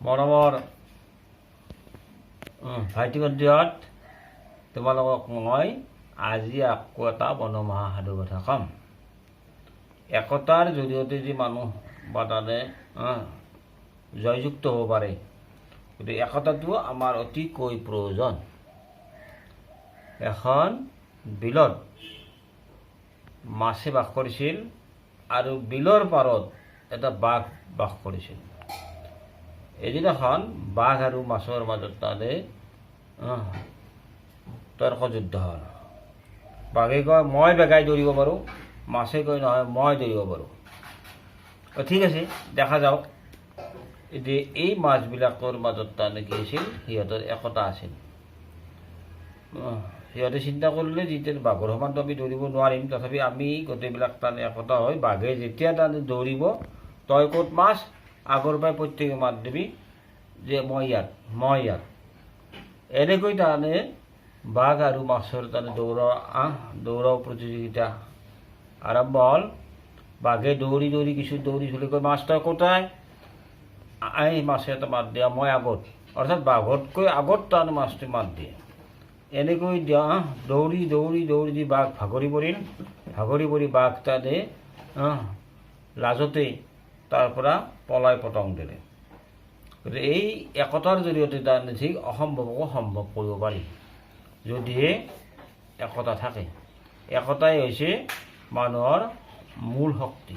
মৰমৰ ভাইটি ভণ্টিহঁত, তোমালোকক মই আজি আকৌ এটা মনোমোহা সাধু কথা ক'ম। একতাৰ জৰিয়তে যি মানুহ বা তাতে জয়যুক্ত হ'ব পাৰে, গতিকে একতাটো আমাৰ অতিকৈ প্ৰয়োজন। এখন বিলত মাছে বাস কৰিছিল আৰু বিলৰ পাৰত এটা বাঘ বাস কৰিছিল। এদিনাখন বাঘ আৰু মাছৰ মাজত তাতে তৰ্ক যুদ্ধ হ'ল। বাঘে কয় মই বেগাই দৌৰিব পাৰোঁ, মাছে কয় নহয় মই দৌৰিব পাৰোঁ। ঠিক আছে, দেখা যাওক। এতিয়া এই মাছবিলাকৰ মাজত তাৰমানে কি আছিল, সিহঁতৰ একতা আছিল। সিহঁতে চিন্তা কৰিলে যেতিয়া বাঘৰ সমানটো আমি দৌৰিব নোৱাৰিম, তথাপি আমি গোটেইবিলাক তাৰমানে একতা হয়। বাঘে যেতিয়া তাৰমানে দৌৰিব, তই ক'ত মাছ, আগৰ পৰাই প্ৰত্যেকে মাত দিবি যে মই ইয়াত, মই ইয়াত। এনেকৈ তাৰমানে বাঘ আৰু মাছৰ তাৰমানে দৌৰা প্ৰতিযোগিতা আৰম্ভ হ'ল। বাঘে দৌৰি দৌৰি কিছু দৌৰি চলি কৈ মাছ তই কোথায়, মাছে এটা মাত দিয়া মই আগত, অৰ্থাৎ বাঘতকৈ আগত তাৰমানে মাছটো মাত দিয়ে। এনেকৈ দৌৰি দৌৰি দৌৰি দি বাঘ ভাগৰি পৰিল। ভাগৰি পৰি বাঘ তাৰমানে লাজতেই তাৰ পৰা পলাই পতং দিলে। গতিকে এই একতাৰ জৰিয়তে তাৰমানে ঠিক অসম্ভৱকো সম্ভৱ কৰিব পাৰি, যদিহে একতা থাকে। একতাই হৈছে মানুহৰ মূল শক্তি।